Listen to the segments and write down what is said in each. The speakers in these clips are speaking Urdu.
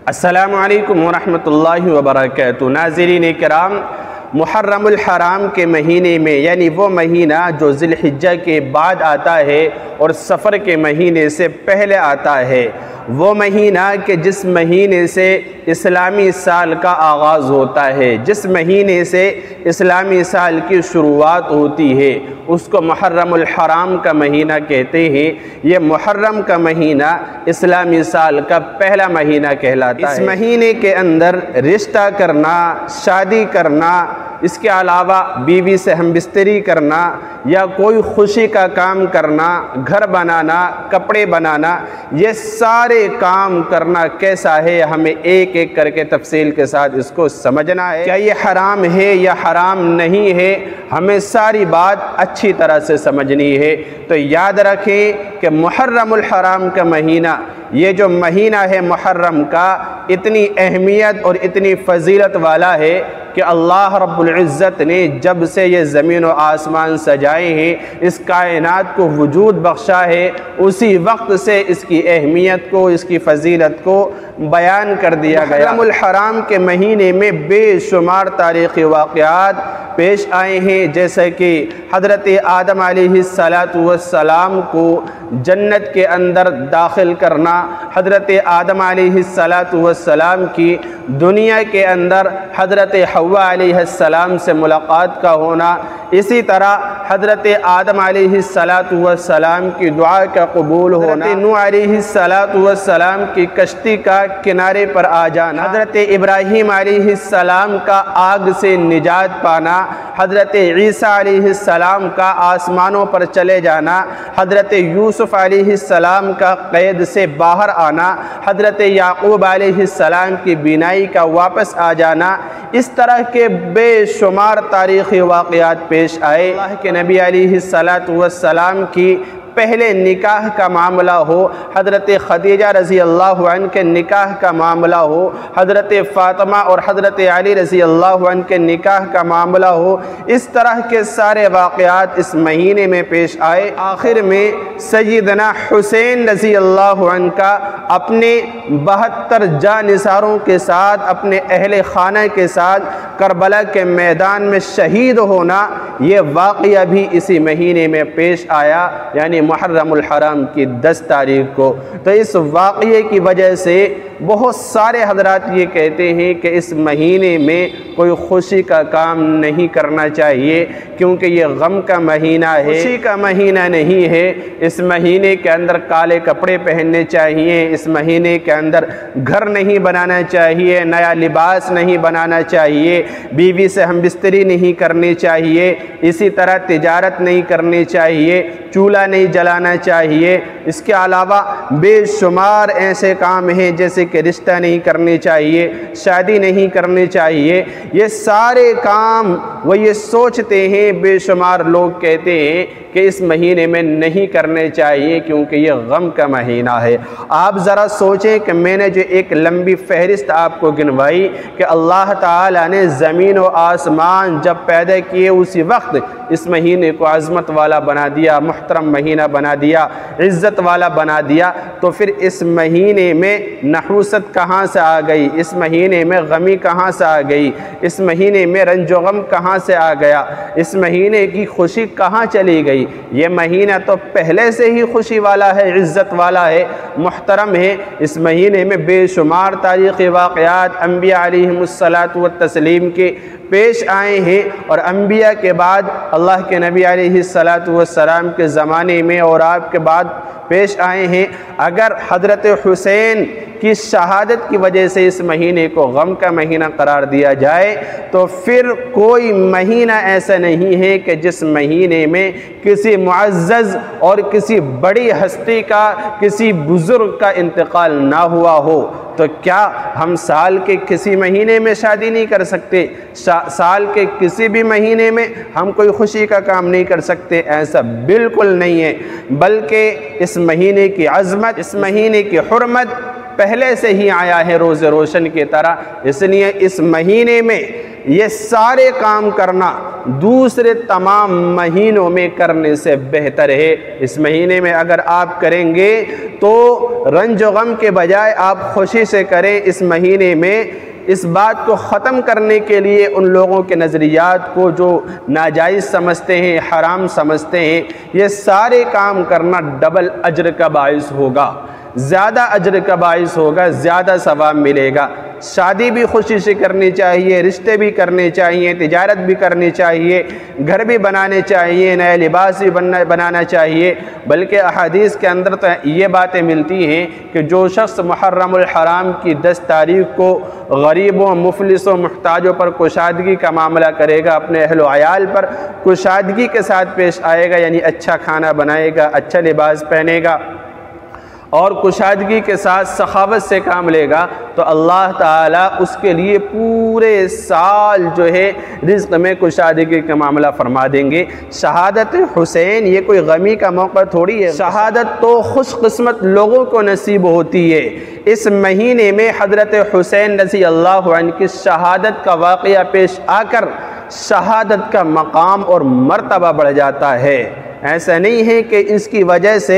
السلام علیکم ورحمۃ اللہ وبرکاتہ۔ ناظرین کرام، محرم الحرام کے مہینے میں یعنی وہ مہینہ جو ذی الحجہ کے بعد آتا ہے اور سفر کے مہینے سے پہلے آتا ہے، وہ مہینہ کہ جس مہینے سے اسلامی سال کا آغاز ہوتا ہے، جس مہینے سے اسلامی سال کی شروعات ہوتی ہے، اس کو محرم الحرام کا مہینہ کہتے ہیں۔ یہ محرم کا مہینہ اسلامی سال کا پہلا مہینہ کہلاتا ہے۔ اس مہینے کے اندر رشتہ کرنا، شادی کرنا، اس کے علاوہ بیوی سے ہم بستری کرنا یا کوئی خوشی کا کام کرنا، گھر بنانا، کپڑے بنانا، یہ سارے کام کرنا کیسا ہے، ہمیں ایک ایک کر کے تفصیل کے ساتھ اس کو سمجھنا ہے۔ کیا یہ حرام ہے یا حرام نہیں ہے، ہمیں ساری بات اچھی طرح سے سمجھنی ہے۔ تو یاد رکھیں کہ محرم الحرام کا مہینہ، یہ جو مہینہ ہے محرم کا، اتنی اہمیت اور اتنی فضیلت والا ہے کہ اللہ رب العزت نے جب سے یہ زمین و آسمان سجائے ہیں، اس کائنات کو وجود بخشا ہے، اسی وقت سے اس کی اہمیت کو، اس کی فضیلت کو بیان کر دیا گیا۔ محرم الحرام کے مہینے میں بے شمار تاریخی واقعات پیش آئے ہیں، جیسے کہ حضرت آدم علیہ السلام کو جنت کے اندر داخل کرنا، حضرت آدم علیہ السلام کی دنیا کے اندر حضرت حوا علیہ السلام سے ملاقات کا ہونا، اسی طرح حضرت آدم علیہ السلام کی دعا کا قبول ہونا، حضرت نوح علیہ السلام کی کشتی کا کنارے پر آ جانا، حضرت ابراہیم علیہ السلام کا آگ سے نجات پانا، حضرت عیسیٰ علیہ السلام کا آسمانوں پر چلے جانا، حضرت یوسف علیہ السلام کا قید سے باہر آنا، حضرت یعقوب علیہ السلام کی بینائی کا واپس آ جانا، اس طرح کے بے شمار تاریخی واقعات پیش آئے۔ اللہ کے نبی علیہ السلام کی پہلے نکاح کا معاملہ ہو، حضرت خدیجہ رضی اللہ عنہ کے نکاح کا معاملہ ہو، حضرت فاطمہ اور حضرت علی رضی اللہ عنہ کے نکاح کا معاملہ ہو، اس طرح کے سارے واقعات اس مہینے میں پیش آئے۔ آخر میں سیدنا حسین رضی اللہ عنہ کا اپنے 72 جانثاروں کے ساتھ، اپنے اہل خانہ کے ساتھ کربلا کے میدان میں شہید ہونا، یہ واقعہ بھی اسی مہینے میں پیش آیا، یعنی محرم الحرام کی 10 تاریخ کو۔ تو اس واقعے کی وجہ سے بہت سارے حضرات یہ کہتے ہیں کہ اس مہینے میں کوئی خوشی کا کام نہیں کرنا چاہیے، کیونکہ یہ غم کا مہینہ ہے، خوشی کا مہینہ نہیں ہے۔ اس مہینے کے اندر کالے کپڑے پہننے چاہیے، اس مہینے کے اندر گھر نہیں بنانا چاہیے، نیا لباس نہیں بنانا چاہیے، بیوی سے ہم بستری نہیں کرنی چاہیے، اسی طرح تجارت نہیں کرنی چاہیے، چولہا نہیں جلانا چاہیے۔ اس کے علاوہ بے شمار ایسے کام ہیں جیسے کہ رشتہ نہیں کرنی چاہیے، شادی نہیں کرنی چاہیے۔ یہ سارے کام وہ یہ سوچتے ہیں، بے شمار لوگ کہتے ہیں کہ اس مہینے میں نہیں کرنے چاہیے کیونکہ یہ غم کا مہینہ ہے۔ آپ ذرا سوچیں کہ میں نے جو ایک لمبی فہرست آپ کو گنوائی کہ اللہ تعالیٰ نے زمین و آسمان جب پیدا کیے اسی وقت اس مہینے کو عظمت والا بنا دیا، محترم مہینہ بنا دیا، عزت والا بنا دیا، تو پھر اس مہینے میں نحوست کہاں سے آ گئی، اس مہینے میں غمی کہاں سے آ گئی، اس مہینے میں رنج و غم کہاں سے آ گیا، اس مہینے کی خوشی کہاں چلی گئی؟ یہ مہینہ تو پہلے سے ہی خوشی والا ہے، عزت والا ہے، محترم ہے۔ اس مہینے میں بے شمار تاریخی واقعات انبیاء علیہم السلام کے پیش آئے ہیں، اور انبیاء کے بعد اللہ کے نبی علیہ السلام کے زمانے میں اور آپ کے بعد پیش آئے ہیں۔ اگر حضرت حسین کی شہادت کی وجہ سے اس مہینے کو غم کا مہینہ قرار دیا جائے تو پھر کوئی مہینہ ایسا نہیں ہے کہ جس مہینے میں کسی معزز اور کسی بڑی ہستی کا، کسی بزرگ کا انتقال نہ ہوا ہو۔ تو کیا ہم سال کے کسی مہینے میں شادی نہیں کر سکتے؟ سال کے کسی بھی مہینے میں ہم کوئی خوشی کا کام نہیں کر سکتے؟ ایسا بالکل نہیں ہے، بلکہ اس مہینے کی عظمت، اس مہینے کی حرمت پہلے سے ہی آیا ہے روز روشن کی طرح۔ اس لیے اس مہینے میں یہ سارے کام کرنا دوسرے تمام مہینوں میں کرنے سے بہتر ہے۔ اس مہینے میں اگر آپ کریں گے تو رنج و غم کے بجائے آپ خوشی سے کریں۔ اس مہینے میں اس بات کو ختم کرنے کے لیے ان لوگوں کے نظریات کو جو ناجائز سمجھتے ہیں، حرام سمجھتے ہیں، یہ سارے کام کرنا ڈبل اجر کا باعث ہوگا، زیادہ اجر کا باعث ہوگا، زیادہ ثواب ملے گا۔ شادی بھی خوشی سے کرنی چاہیے، رشتے بھی کرنے چاہیے، تجارت بھی کرنی چاہیے، گھر بھی بنانے چاہیے، نئے لباس بھی بنانا چاہیے۔ بلکہ احادیث کے اندر تو یہ باتیں ملتی ہیں کہ جو شخص محرم الحرام کی 10 تاریخ کو غریبوں، مفلسوں، محتاجوں پر کشادگی کا معاملہ کرے گا، اپنے اہل و عیال پر کشادگی کے ساتھ پیش آئے گا، یعنی اچھا کھانا بنائے گا، اچھا لباس پہنے گا اور کشادگی کے ساتھ سخاوت سے کام لے گا، تو اللہ تعالیٰ اس کے لیے پورے سال جو ہے رزق میں کشادگی کا معاملہ فرما دیں گے۔ شہادت حسین یہ کوئی غمی کا موقع تھوڑی ہے، شہادت تو خوش قسمت لوگوں کو نصیب ہوتی ہے۔ اس مہینے میں حضرت حسین رضی اللہ عنہ کی شہادت کا واقعہ پیش آ کر شہادت کا مقام اور مرتبہ بڑھ جاتا ہے۔ ایسا نہیں ہے کہ اس کی وجہ سے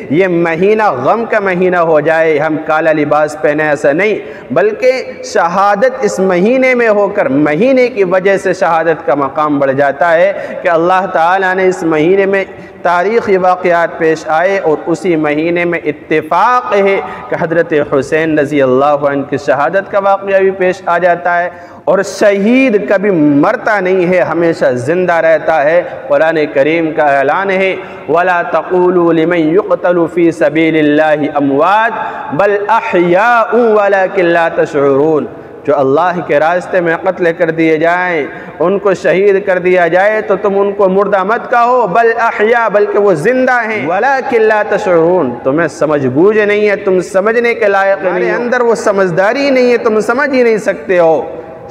یہ مہینہ غم کا مہینہ ہو جائے، ہم کالا لباس پہنے، ایسا نہیں، بلکہ شہادت اس مہینے میں ہو کر مہینے کی وجہ سے شہادت کا مقام بڑھ جاتا ہے کہ اللہ تعالیٰ نے اس مہینے میں تاریخی واقعات پیش آئے اور اسی مہینے میں اتفاق ہے کہ حضرت حسین رضی اللہ عنہ کی شہادت کا واقعہ بھی پیش آ جاتا ہے۔ اور شہید کبھی مرتا نہیں ہے، ہمیشہ زندہ رہتا ہے۔ قرآن کریم کا اعلان ہے وَلَا تَقُولُوا لِمَنْ يُقْتَلُ فِي سَبِيلِ اللَّهِ أَمْوَاتٌ بَلْ أَحْيَاءٌ وَلَكِنْ لَا تَشْعُرُونَ۔ جو اللہ کے راستے میں قتل کر دیے جائیں، ان کو شہید کر دیا جائے تو تم ان کو مردہ مت کہو، بل احیاء، بلکہ وہ زندہ ہیں، وَلَكِنْ لَا تَشْعُرُونَ، تمہیں سمجھ بوجھ نہیں ہے، تم سمجھنے کے لائق نہیں، تمہارے اندر وہ سمجھداری نہیں ہے، تم سمجھ ہی نہیں سکتے ہو۔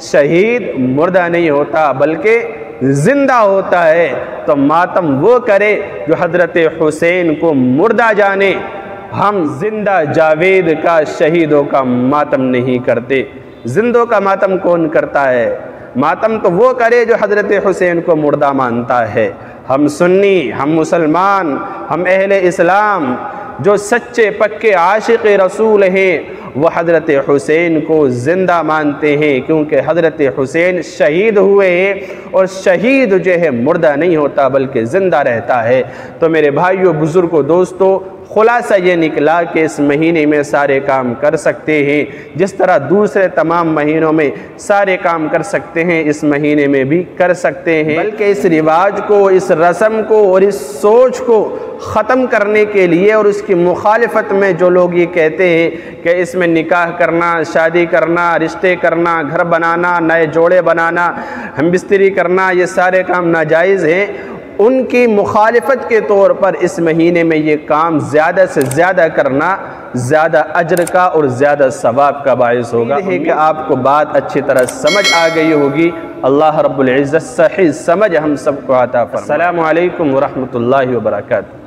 شہید مردہ نہیں ہوتا بلکہ زندہ ہوتا ہے، تو ماتم وہ کرے جو حضرت حسین کو مردہ جانے۔ ہم زندہ جاوید کا، شہیدوں کا ماتم نہیں کرتے۔ زندوں کا ماتم کون کرتا ہے؟ ماتم تو وہ کرے جو حضرت حسین کو مردہ مانتا ہے۔ ہم سنی، ہم مسلمان، ہم اہل اسلام جو سچے پکے عاشق رسول ہیں، وہ حضرت حسین کو زندہ مانتے ہیں، کیونکہ حضرت حسین شہید ہوئے ہیں، اور شہید جو ہے مردہ نہیں ہوتا بلکہ زندہ رہتا ہے۔ تو میرے بھائیوں، بزرگوں، دوستوں، خلاصہ یہ نکلا کہ اس مہینے میں سارے کام کر سکتے ہیں، جس طرح دوسرے تمام مہینوں میں سارے کام کر سکتے ہیں، اس مہینے میں بھی کر سکتے ہیں۔ بلکہ اس رواج کو، اس رسم کو اور اس سوچ کو ختم کرنے کے لیے اور اس کی مخالفت میں جو لوگ یہ کہتے ہیں کہ اس میں نکاح کرنا، شادی کرنا، رشتے کرنا، گھر بنانا، نئے جوڑے بنانا، ہم بستری کرنا، یہ سارے کام ناجائز ہیں، ان کی مخالفت کے طور پر اس مہینے میں یہ کام زیادہ سے زیادہ کرنا زیادہ اجر کا اور زیادہ ثواب کا باعث ہوگا۔ امید ہے کہ آپ کو بات اچھی طرح سمجھ آ گئی ہوگی۔ اللہ رب العزت صحیح سمجھ ہم سب کو عطا فرمائے۔ السلام علیکم ورحمۃ اللہ وبرکاتہ۔